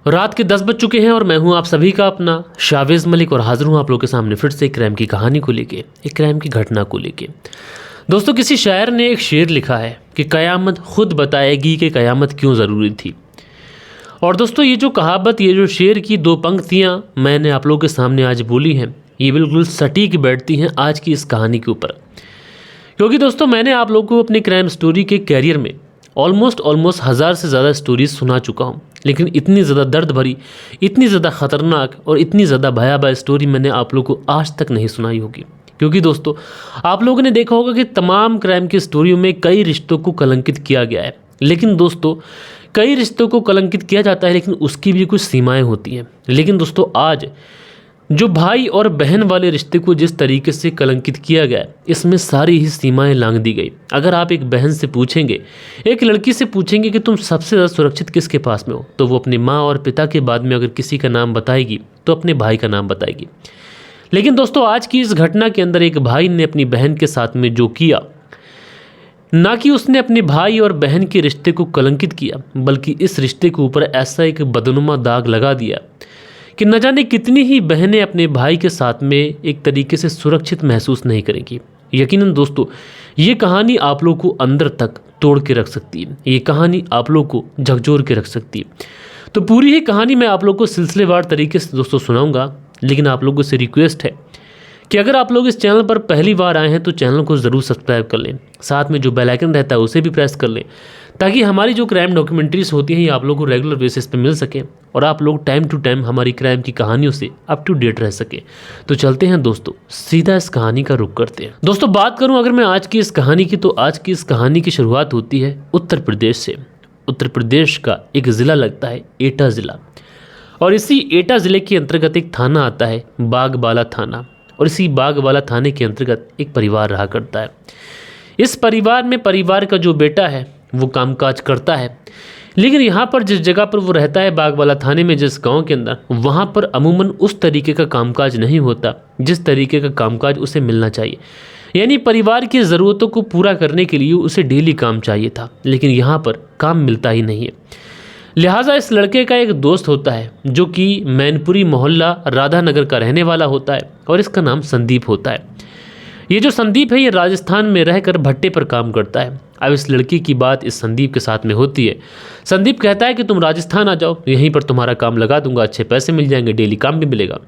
रात के 10 बज चुके हैं और मैं हूं आप सभी का अपना शावेज़ मलिक और हाजिर हूं आप लोगों के सामने फिर से एक क्राइम की कहानी को लेके, एक क्राइम की घटना को लेके। दोस्तों, किसी शायर ने एक शेर लिखा है कि कयामत खुद बताएगी कि कयामत क्यों ज़रूरी थी। और दोस्तों, ये जो कहावत, ये जो शेर की दो पंक्तियाँ मैंने आप लोगों के सामने आज बोली हैं, ये बिल्कुल सटीक बैठती हैं आज की इस कहानी के ऊपर। क्योंकि दोस्तों, मैंने आप लोगों को अपनी क्राइम स्टोरी के कैरियर में ऑलमोस्ट 1000 से ज़्यादा स्टोरीज सुना चुका हूँ, लेकिन इतनी ज़्यादा दर्द भरी, इतनी ज़्यादा ख़तरनाक और इतनी ज़्यादा भयावह स्टोरी मैंने आप लोगों को आज तक नहीं सुनाई होगी। क्योंकि दोस्तों, आप लोगों ने देखा होगा कि तमाम क्राइम की स्टोरियों में कई रिश्तों को कलंकित किया गया है, लेकिन दोस्तों कई रिश्तों को कलंकित किया जाता है, लेकिन उसकी भी कुछ सीमाएँ होती हैं। लेकिन दोस्तों, आज जो भाई और बहन वाले रिश्ते को जिस तरीके से कलंकित किया गया है, इसमें सारी ही सीमाएं लांघ दी गई। अगर आप एक बहन से पूछेंगे, एक लड़की से पूछेंगे कि तुम सबसे ज़्यादा सुरक्षित किसके पास में हो, तो वो अपनी माँ और पिता के बाद में अगर किसी का नाम बताएगी तो अपने भाई का नाम बताएगी। लेकिन दोस्तों, आज की इस घटना के अंदर एक भाई ने अपनी बहन के साथ में जो किया, ना कि उसने अपने भाई और बहन के रिश्ते को कलंकित किया, बल्कि इस रिश्ते के ऊपर ऐसा एक बदनुमा दाग लगा दिया कि न जाने कितनी ही बहनें अपने भाई के साथ में एक तरीके से सुरक्षित महसूस नहीं करेंगी। यकीनन दोस्तों, ये कहानी आप लोगों को अंदर तक तोड़ के रख सकती है, ये कहानी आप लोगों को झकझोर के रख सकती है। तो पूरी ही कहानी मैं आप लोगों को सिलसिलेवार तरीके से दोस्तों सुनाऊंगा, लेकिन आप लोगों से रिक्वेस्ट है कि अगर आप लोग इस चैनल पर पहली बार आए हैं तो चैनल को ज़रूर सब्सक्राइब कर लें, साथ में जो बेल आइकन रहता है उसे भी प्रेस कर लें, ताकि हमारी जो क्राइम डॉक्यूमेंट्रीज होती हैं ये आप लोगों को रेगुलर बेसिस पे मिल सकें और आप लोग टाइम टू टाइम हमारी क्राइम की कहानियों से अप टू डेट रह सके। तो चलते हैं दोस्तों, सीधा इस कहानी का रुख करते हैं। दोस्तों, बात करूं अगर मैं आज की इस कहानी की, तो आज की इस कहानी की शुरुआत होती है उत्तर प्रदेश से। उत्तर प्रदेश का एक ज़िला लगता है एटा ज़िला, और इसी एटा ज़िले के अंतर्गत एक थाना आता है बागबाला थाना, और इसी बागबाला थाने के अंतर्गत एक परिवार रहा करता है। इस परिवार में परिवार का जो बेटा है वो कामकाज करता है, लेकिन यहाँ पर जिस जगह पर वो रहता है बागबाला थाने में, जिस गांव के अंदर, वहाँ पर अमूमन उस तरीके का कामकाज नहीं होता जिस तरीके का कामकाज उसे मिलना चाहिए। यानी परिवार की ज़रूरतों को पूरा करने के लिए उसे डेली काम चाहिए था, लेकिन यहाँ पर काम मिलता ही नहीं है। लिहाजा इस लड़के का एक दोस्त होता है जो कि मैनपुरी मोहल्ला राधा नगर का रहने वाला होता है, और इसका नाम संदीप होता है। ये जो संदीप है ये राजस्थान में रहकर भट्टे पर काम करता है। अब इस लड़की की बात इस संदीप के साथ में होती है। संदीप कहता है कि तुम राजस्थान आ जाओ, यहीं पर तुम्हारा काम लगा दूंगा, अच्छे पैसे मिल जाएंगे, डेली काम भी मिलेगा।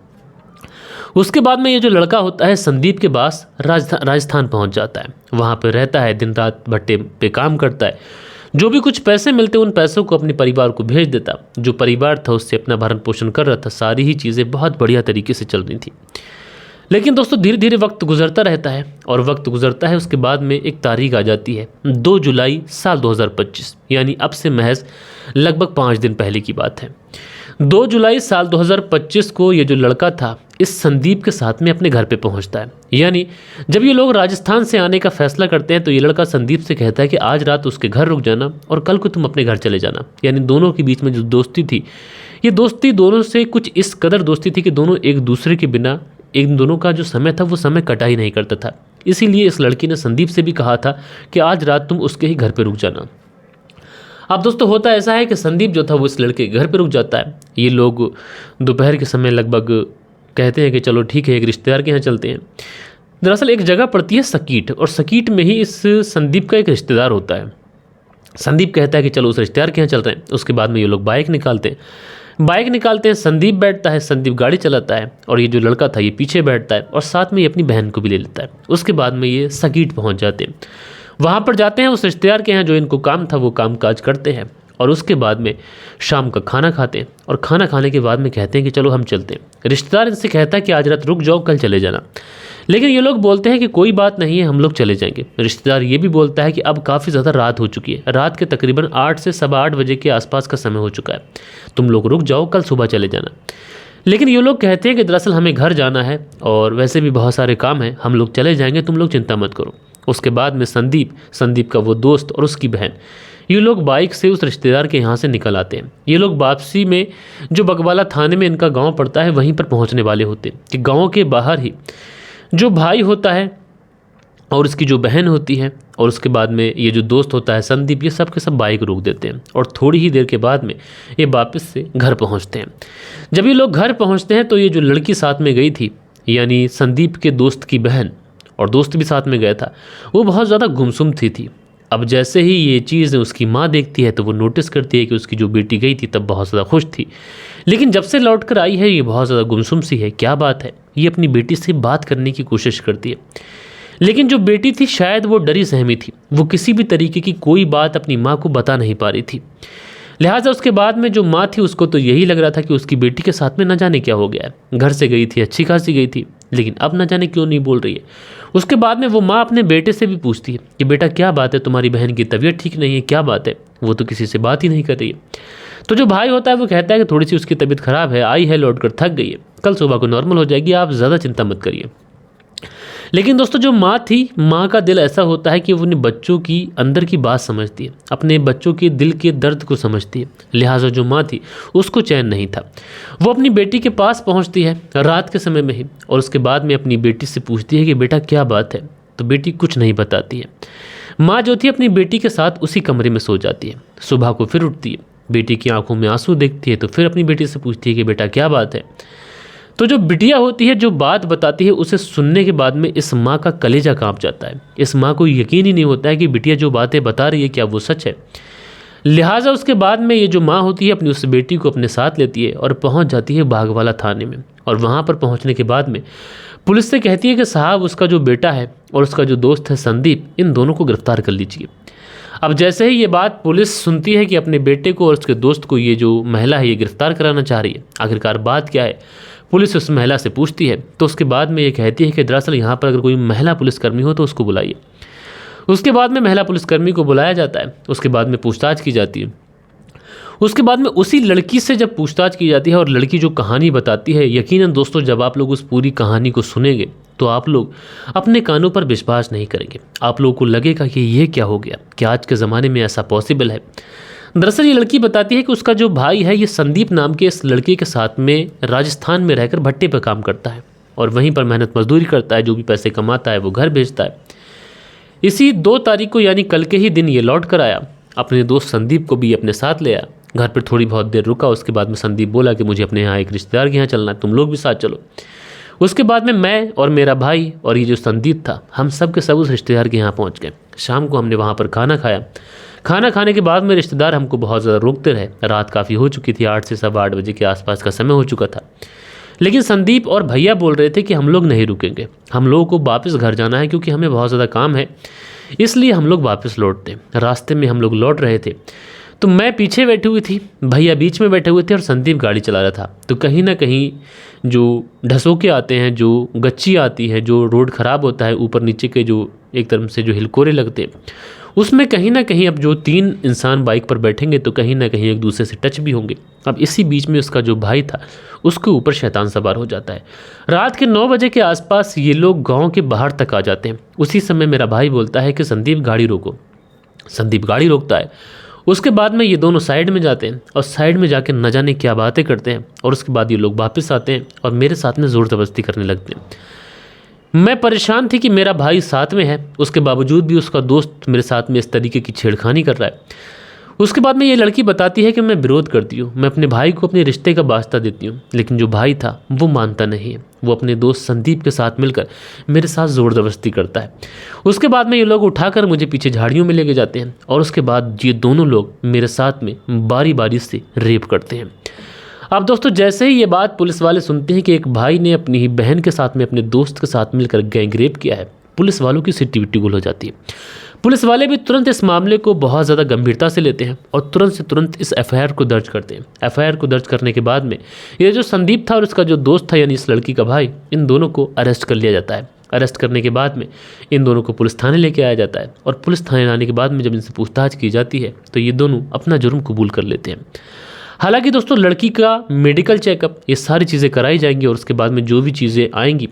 उसके बाद में ये जो लड़का होता है संदीप के पास राजस्थान पहुंच जाता है, वहाँ पर रहता है, दिन रात भट्टे पे काम करता है। जो भी कुछ पैसे मिलते उन पैसों को अपने परिवार को भेज देता। जो परिवार था उससे अपना भरण पोषण कर रहा था, सारी ही चीज़ें बहुत बढ़िया तरीके से चल रही थी। लेकिन दोस्तों, धीरे धीरे वक्त गुजरता रहता है, और वक्त गुजरता है उसके बाद में एक तारीख आ जाती है 2 जुलाई साल 2025, यानी अब से महज लगभग 5 दिन पहले की बात है। 2 जुलाई साल 2025 को ये जो लड़का था इस संदीप के साथ में अपने घर पे पहुंचता है। यानी जब ये लोग राजस्थान से आने का फैसला करते हैं तो ये लड़का संदीप से कहता है कि आज रात उसके घर रुक जाना और कल को तुम अपने घर चले जाना। यानी दोनों के बीच में जो दोस्ती थी, ये दोस्ती दोनों से कुछ इस कदर दोस्ती थी कि दोनों एक दूसरे के बिना, एक दोनों का जो समय था वो समय कटा ही नहीं करता था। इसीलिए इस लड़की ने संदीप से भी कहा था कि आज रात तुम उसके ही घर पर रुक जाना। अब दोस्तों, होता ऐसा है कि संदीप जो था वो इस लड़के के घर पर रुक जाता है। ये लोग दोपहर के समय लगभग कहते हैं कि चलो ठीक है, एक रिश्तेदार के यहाँ चलते हैं। दरअसल एक जगह पड़ती है सकीट, और सकीट में ही इस संदीप का एक रिश्तेदार होता है। संदीप कहता है कि चलो उस रिश्तेदार के यहाँ चल रहे हैं। उसके बाद में ये लोग बाइक निकालते हैं। संदीप बैठता है, संदीप गाड़ी चलाता है, और ये जो लड़का था ये पीछे बैठता है, और साथ में ये अपनी बहन को भी ले लेता है। उसके बाद में ये सकीट पहुँच जाते हैं। वहाँ पर जाते हैं उस रिश्तेदार के यहाँ, जो इनको काम था वो काम काज करते हैं, और उसके बाद में शाम का खाना खाते हैं, और खाना खाने के बाद में कहते हैं कि चलो हम चलते हैं। रिश्तेदार इनसे कहता है कि आज रात रुक जाओ, कल चले जाना। लेकिन ये लोग बोलते हैं कि कोई बात नहीं है, हम लोग चले जाएंगे। रिश्तेदार ये भी बोलता है कि अब काफ़ी ज़्यादा रात हो चुकी है, रात के तकरीबन 8 से 8:15 बजे के आसपास का समय हो चुका है, तुम लोग रुक जाओ, कल सुबह चले जाना। लेकिन ये लोग कहते हैं कि दरअसल हमें घर जाना है और वैसे भी बहुत सारे काम हैं, हम लोग चले जाएंगे, तुम लोग चिंता मत करो। उसके बाद में संदीप का वो दोस्त और उसकी बहन, ये लोग बाइक से उस रिश्तेदार के यहाँ से निकल आते हैं। ये लोग वापसी में जो बगवाला थाने में इनका गांव पड़ता है वहीं पर पहुँचने वाले होते हैं कि गांव के बाहर ही जो भाई होता है और इसकी जो बहन होती है और उसके बाद में ये जो दोस्त होता है संदीप, ये सब के सब बाइक रोक देते हैं और थोड़ी ही देर के बाद में ये वापस से घर पहुंचते हैं। जब ये लोग घर पहुंचते हैं तो ये जो लड़की साथ में गई थी, यानी संदीप के दोस्त की बहन, और दोस्त भी साथ में गया था, वो बहुत ज़्यादा गुमसुम थी। अब जैसे ही ये चीज़ उसकी माँ देखती है तो वो नोटिस करती है कि उसकी जो बेटी गई थी तब बहुत ज़्यादा खुश थी, लेकिन जब से लौट कर आई है ये बहुत ज़्यादा गुमसुम सी है। क्या बात है? ये अपनी बेटी से बात करने की कोशिश करती है, लेकिन जो बेटी थी शायद वो डरी सहमी थी, वो किसी भी तरीके की कोई बात अपनी माँ को बता नहीं पा रही थी। लिहाजा उसके बाद में जो माँ थी उसको तो यही लग रहा था कि उसकी बेटी के साथ में न जाने क्या हो गया है। घर से गई थी, अच्छी खासी गई थी, लेकिन अब न जाने क्यों नहीं बोल रही है। उसके बाद में वो माँ अपने बेटे से भी पूछती है कि बेटा क्या बात है, तुम्हारी बहन की तबीयत ठीक नहीं है, क्या बात है? वो तो किसी से बात ही नहीं कर रही है। तो जो भाई होता है वो कहता है कि थोड़ी सी उसकी तबीयत खराब है, आई है लौट कर थक गई है, कल सुबह को नॉर्मल हो जाएगी, आप ज़्यादा चिंता मत करिए। लेकिन दोस्तों जो माँ थी, माँ का दिल ऐसा होता है कि वो अपने बच्चों की अंदर की बात समझती है, अपने बच्चों के दिल के दर्द को समझती है। लिहाजा जो माँ थी उसको चैन नहीं था। वो अपनी बेटी के पास पहुँचती है रात के समय में ही, और उसके बाद में अपनी बेटी से पूछती है कि बेटा क्या बात है। तो बेटी कुछ नहीं बताती है। माँ जो थी अपनी बेटी के साथ उसी कमरे में सो जाती है। सुबह को फिर उठती है, बेटी की आंखों में आंसू देखती है, तो फिर अपनी बेटी से पूछती है कि बेटा क्या बात है। तो जो बिटिया होती है जो बात बताती है उसे सुनने के बाद में इस माँ का कलेजा कांप जाता है। इस माँ को यकीन ही नहीं होता है कि बिटिया जो बातें बता रही है क्या वो सच है। लिहाजा उसके बाद में ये जो माँ होती है अपनी उस बेटी को अपने साथ लेती है और पहुँच जाती है बागवाला थाने में। और वहाँ पर पहुँचने के बाद में पुलिस से कहती है कि साहब उसका जो बेटा है और उसका जो दोस्त है संदीप, इन दोनों को गिरफ्तार कर लीजिए। अब जैसे ही ये बात पुलिस सुनती है कि अपने बेटे को और उसके दोस्त को ये जो महिला है ये गिरफ्तार कराना चाह रही है, आखिरकार बात क्या है, पुलिस उस महिला से पूछती है। तो उसके बाद में ये कहती है कि दरअसल यहाँ पर अगर कोई महिला पुलिसकर्मी हो तो उसको बुलाइए। उसके बाद में महिला पुलिसकर्मी को बुलाया जाता है। उसके बाद में पूछताछ की जाती है। उसके बाद में उसी लड़की से जब पूछताछ की जाती है और लड़की जो कहानी बताती है, यकीनन दोस्तों जब आप लोग उस पूरी कहानी को सुनेंगे तो आप लोग अपने कानों पर विश्वास नहीं करेंगे। आप लोगों को लगेगा कि ये क्या हो गया, क्या आज के ज़माने में ऐसा पॉसिबल है। दरअसल ये लड़की बताती है कि उसका जो भाई है ये संदीप नाम के इस लड़के के साथ में राजस्थान में रहकर भट्टे पर काम करता है और वहीं पर मेहनत मजदूरी करता है। जो भी पैसे कमाता है वो घर भेजता है। इसी 2 तारीख को यानी कल के ही दिन ये लौट कर आया, अपने दोस्त संदीप को भी अपने साथ ले आया। घर पर थोड़ी बहुत देर रुका। उसके बाद में संदीप बोला कि मुझे अपने यहाँ एक रिश्तेदार के यहाँ चलना है, तुम लोग भी साथ चलो। उसके बाद में मैं और मेरा भाई और ये जो संदीप था, हम सब के सब उस रिश्तेदार के यहाँ पहुँच गए। शाम को हमने वहाँ पर खाना खाया। खाना खाने के बाद में रिश्तेदार हमको बहुत ज़्यादा रोकते रहे। रात काफ़ी हो चुकी थी, 8 से सवा 8 बजे के आसपास का समय हो चुका था। लेकिन संदीप और भैया बोल रहे थे कि हम लोग नहीं रुकेंगे, हम लोगों को वापस घर जाना है क्योंकि हमें बहुत ज़्यादा काम है, इसलिए हम लोग वापस लौटते। रास्ते में हम लोग लौट रहे थे तो मैं पीछे बैठी हुई थी, भैया बीच में बैठे हुए थे और संदीप गाड़ी चला रहा था। तो कहीं ना कहीं जो ढसोके आते हैं, जो गच्ची आती है, जो रोड ख़राब होता है, ऊपर नीचे के जो एक तरफ से जो हिलकोरे लगते हैं, उसमें कहीं ना कहीं अब जो 3 इंसान बाइक पर बैठेंगे तो कहीं ना कहीं एक दूसरे से टच भी होंगे। अब इसी बीच में उसका जो भाई था उसके ऊपर शैतान सवार हो जाता है। रात के 9 बजे के आसपास ये लोग गांव के बाहर तक आ जाते हैं। उसी समय मेरा भाई बोलता है कि संदीप गाड़ी रोको। संदीप गाड़ी रोकता है। उसके बाद में ये दोनों साइड में जाते हैं और साइड में जाके न जाने क्या बातें करते हैं और उसके बाद ये लोग वापस आते हैं और मेरे साथ में ज़ोर ज़बरदस्ती करने लगते हैं। मैं परेशान थी कि मेरा भाई साथ में है, उसके बावजूद भी उसका दोस्त मेरे साथ में इस तरीके की छेड़खानी कर रहा है। उसके बाद में ये लड़की बताती है कि मैं विरोध करती हूँ, मैं अपने भाई को अपने रिश्ते का वास्ता देती हूँ, लेकिन जो भाई था वो मानता नहीं है। वो अपने दोस्त संदीप के साथ मिलकर मेरे साथ ज़ोर ज़बरदस्ती करता है। उसके बाद में ये लोग उठाकर मुझे पीछे झाड़ियों में लेके जाते हैं और उसके बाद ये दोनों लोग मेरे साथ में बारी बारी से रेप करते हैं। अब दोस्तों जैसे ही ये बात पुलिस वाले सुनते हैं कि एक भाई ने अपनी ही बहन के साथ में अपने दोस्त के साथ मिलकर गैंग रेप किया है, पुलिस वालों की सिट्टी विट्टी गुल हो जाती है। पुलिस वाले भी तुरंत इस मामले को बहुत ज़्यादा गंभीरता से लेते हैं और तुरंत से तुरंत इस एफआईआर को दर्ज करते हैं। एफआईआर को दर्ज करने के बाद में ये जो संदीप था और उसका जो दोस्त था यानी इस लड़की का भाई, इन दोनों को अरेस्ट कर लिया जाता है। अरेस्ट करने के बाद में इन दोनों को पुलिस थाने लेके आया जाता है और पुलिस थाने लाने के बाद में जब इनसे पूछताछ की जाती है तो ये दोनों अपना जुर्म कबूल कर लेते हैं। हालांकि दोस्तों लड़की का मेडिकल चेकअप, ये सारी चीज़ें कराई जाएंगी और उसके बाद में जो भी चीज़ें आएंगी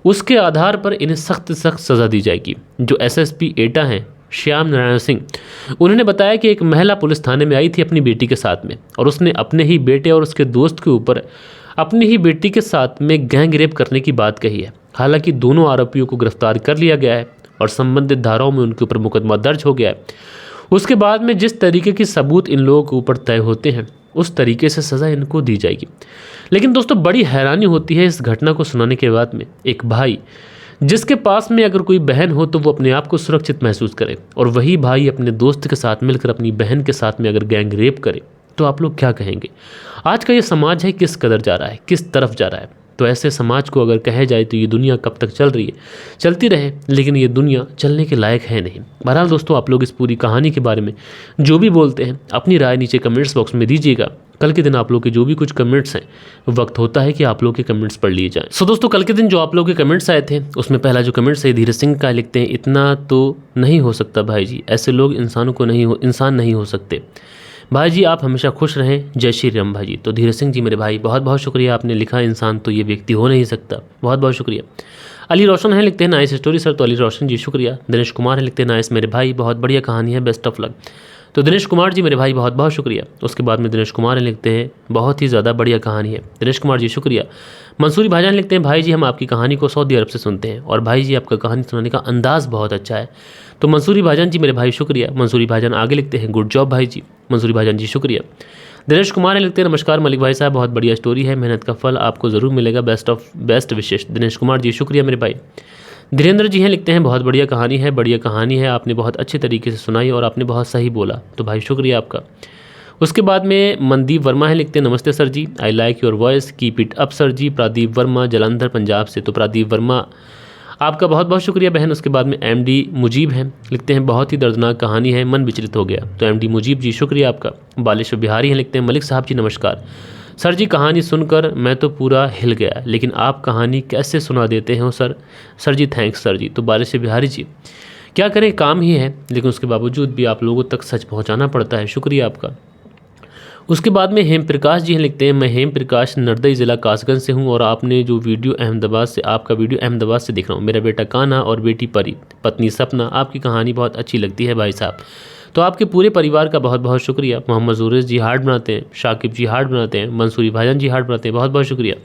उसके आधार पर इन्हें सख्त सख्त सज़ा दी जाएगी। जो एसएसपी एटा हैं श्याम नारायण सिंह, उन्होंने बताया कि एक महिला पुलिस थाने में आई थी अपनी बेटी के साथ में और उसने अपने ही बेटे और उसके दोस्त के ऊपर अपनी ही बेटी के साथ में गैंग रेप करने की बात कही है। हालांकि दोनों आरोपियों को गिरफ्तार कर लिया गया है, और संबंधित धाराओं में उनके ऊपर मुकदमा दर्ज हो गया है, उसके बाद में जिस तरीके की सबूत इन लोगों के ऊपर तय होते हैं उस तरीके से सज़ा इनको दी जाएगी। लेकिन दोस्तों बड़ी हैरानी होती है इस घटना को सुनाने के बाद में, एक भाई जिसके पास में अगर कोई बहन हो तो वो अपने आप को सुरक्षित महसूस करे, और वही भाई अपने दोस्त के साथ मिलकर अपनी बहन के साथ में अगर गैंग रेप करे तो आप लोग क्या कहेंगे? आज का ये समाज है किस कदर जा रहा है, किस तरफ जा रहा है? तो ऐसे समाज को अगर कहे जाए तो ये दुनिया कब तक चल रही है, चलती रहे, लेकिन ये दुनिया चलने के लायक है नहीं। बहरहाल दोस्तों, आप लोग इस पूरी कहानी के बारे में जो भी बोलते हैं अपनी राय नीचे कमेंट्स बॉक्स में दीजिएगा। कल के दिन आप लोग के जो भी कुछ कमेंट्स हैं, वक्त होता है कि आप लोग के कमेंट्स पढ़ लिए जाएं। सो दोस्तों, कल के दिन जो आप लोग के कमेंट्स आए थे उसमें पहला जो कमेंट्स है धीरज सिंह का, लिखते हैं इतना तो नहीं हो सकता भाई जी, ऐसे लोग इंसान नहीं हो सकते भाई जी, आप हमेशा खुश रहें, जय श्री राम भाई जी। तो धीरज सिंह जी मेरे भाई बहुत बहुत शुक्रिया, आपने लिखा इंसान तो ये व्यक्ति हो नहीं सकता, बहुत बहुत शुक्रिया। अली रोशन है, लिखते हैं नाइस स्टोरी सर, तो अली रोशन जी शुक्रिया। दिनेश कुमार है, लिखते हैं नाइस मेरे भाई, बहुत बढ़िया कहानी है, बेस्ट ऑफ लक। तो दिनेश कुमार जी मेरे भाई बहुत बहुत शुक्रिया। उसके बाद में दिनेश कुमार लिखते हैं बहुत ही ज़्यादा बढ़िया कहानी है, दिनेश कुमार जी शुक्रिया। मंसूरी भाईजान लिखते हैं भाई जी हम आपकी कहानी को सऊदी अरब से सुनते हैं, और भाई जी आपका कहानी सुनाने का अंदाज़ बहुत अच्छा है। तो मंसूरी भाईजान जी मेरे भाई शुक्रिया। मंसूरी भाईजान आगे लिखते हैं गुड जॉब भाई जी, मंसूरी भाईजान जी शुक्रिया। दिनेश कुमार लिखते हैं नमस्कार मलिक भाई साहब, बहुत बढ़िया स्टोरी है, मेहनत का फल आपको ज़रूर मिलेगा, बेस्ट विशेष। दिनेश कुमार जी शुक्रिया मेरे भाई। धीरेन्द्र जी हैं, लिखते हैं बहुत बढ़िया कहानी है, बढ़िया कहानी है, आपने बहुत अच्छे तरीके से सुनाई और आपने बहुत सही बोला, तो भाई शुक्रिया आपका। उसके बाद में मनदीप वर्मा है, लिखते हैं नमस्ते sir ji, I like your voice, keep it up sir ji. Pradeep Verma Jalandhar Punjab से, तो प्रदीप वर्मा आपका बहुत बहुत शुक्रिया बहन। उसके बाद में एमडी मुजीब हैं, लिखते हैं बहुत ही दर्दनाक कहानी है, मन विचलित हो गया, तो एमडी मुजीब जी शुक्रिया आपका। बालेश्वर बिहारी हैं, लिखते हैं मलिक साहब जी नमस्कार सर जी, कहानी सुनकर मैं तो पूरा हिल गया, लेकिन आप कहानी कैसे सुना देते हो सर जी थैंक्स सर जी। तो बालेश्वर बिहारी जी क्या करें, काम ही है, लेकिन उसके बावजूद भी आप लोगों तक सच पहुंचाना पड़ता है, शुक्रिया आपका। उसके बाद में हेम प्रकाश जी हैं, लिखते हैं मैं हेम प्रकाश नर्मदा ज़िला कासगंज से हूं, और आपने जो वीडियो आपका वीडियो अहमदाबाद से देख रहा हूं, मेरा बेटा कान्हा और बेटी परी, पत्नी सपना, आपकी कहानी बहुत अच्छी लगती है भाई साहब। तो आपके पूरे परिवार का बहुत बहुत शुक्रिया। मोहम्मद जुरेश जी हार्ट बनाते हैं, शाकिब जी हार्ट बनाते हैं, मंसूरी भाईजान जी हार्ट बनाते हैं, बहुत बहुत शुक्रिया।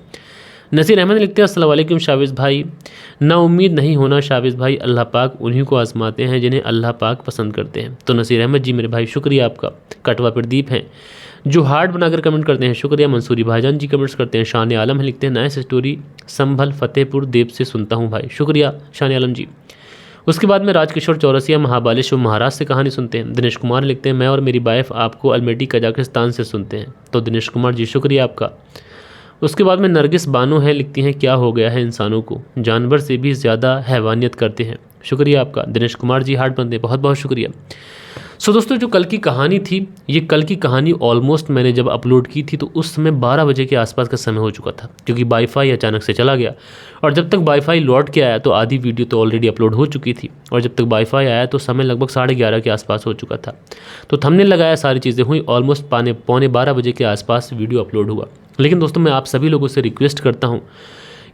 नसीर अहमद लिखते हैं अस्सलाम वालेकुम शाविज़ भाई, ना उम्मीद नहीं होना शाविज़ भाई, अल्लाह पाक उन्हीं को आजमाते हैं जिन्हें अल्लाह पाक पसंद करते हैं। तो नसीर अहमद जी मेरे भाई शुक्रिया आपका। कटवा प्रदीप हैं जो हार्ट बनाकर कमेंट करते हैं, शुक्रिया। मंसूरी भाईजान जी कमेंट्स करते हैं। शान आलम है, लिखते हैं नाइस स्टोरी, संभल फतेहपुर देव से सुनता हूँ भाई, शुक्रिया शान आलम जी। उसके बाद में राजकिशोर चौरसिया महाबालेश्वर महाराष्ट्र से कहानी सुनते हैं। दिनेश कुमार लिखते हैं मैं और मेरी वाइफ आपको अल्मेटी कजाकिस्तान से सुनते हैं, तो दिनेश कुमार जी शुक्रिया आपका। उसके बाद में नरगिस बानो है, लिखती हैं क्या हो गया है इंसानों को, जानवर से भी ज़्यादा हैवानियत करते हैं, शुक्रिया आपका। दिनेश कुमार जी हार्ट बनते हैं, बहुत बहुत शुक्रिया। सो दोस्तों, जो कल की कहानी थी, ये कल की कहानी ऑलमोस्ट मैंने जब अपलोड की थी तो उस समय 12 बजे के आसपास का समय हो चुका था, क्योंकि वाईफाई अचानक से चला गया, और जब तक वाईफाई लौट के आया तो आधी वीडियो तो ऑलरेडी अपलोड हो चुकी थी, और जब तक वाईफाई आया तो समय लगभग 11:30 के आसपास हो चुका था। तो थंबनेल लगाया, सारी चीज़ें हुई, ऑलमोस्ट पौने 12 बजे के आसपास वीडियो अपलोड हुआ। लेकिन दोस्तों, मैं आप सभी लोगों से रिक्वेस्ट करता हूँ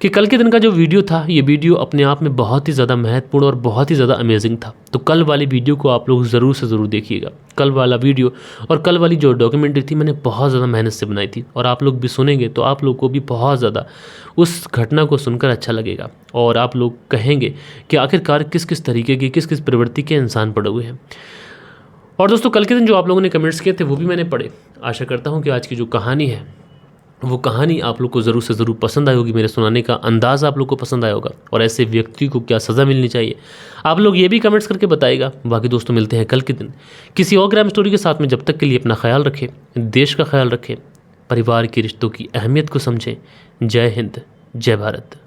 कि कल के दिन का जो वीडियो था, ये वीडियो अपने आप में बहुत ही ज़्यादा महत्वपूर्ण और बहुत ही ज़्यादा अमेजिंग था। तो कल वाली वीडियो को आप लोग ज़रूर से ज़रूर देखिएगा। कल वाला वीडियो और कल वाली जो डॉक्यूमेंट्री थी, मैंने बहुत ज़्यादा मेहनत से बनाई थी, और आप लोग भी सुनेंगे तो आप लोग को भी बहुत ज़्यादा उस घटना को सुनकर अच्छा लगेगा, और आप लोग कहेंगे कि आखिरकार किस किस तरीके की, किस किस प्रवृत्ति के इंसान पड़े हुए हैं। और दोस्तों, कल के दिन जो आप लोगों ने कमेंट्स किए थे वो भी मैंने पढ़े। आशा करता हूँ कि आज की जो कहानी है वो कहानी आप लोग को ज़रूर से ज़रूर पसंद आई होगी, मेरे सुनाने का अंदाज़ आप लोग को पसंद आया होगा, और ऐसे व्यक्ति को क्या सज़ा मिलनी चाहिए आप लोग ये भी कमेंट्स करके बताइएगा। बाकी दोस्तों, मिलते हैं कल के दिन किसी और क्राइम स्टोरी के साथ में। जब तक के लिए अपना ख्याल रखें, देश का ख्याल रखें, परिवार के रिश्तों की अहमियत को समझें। जय हिंद, जय भारत।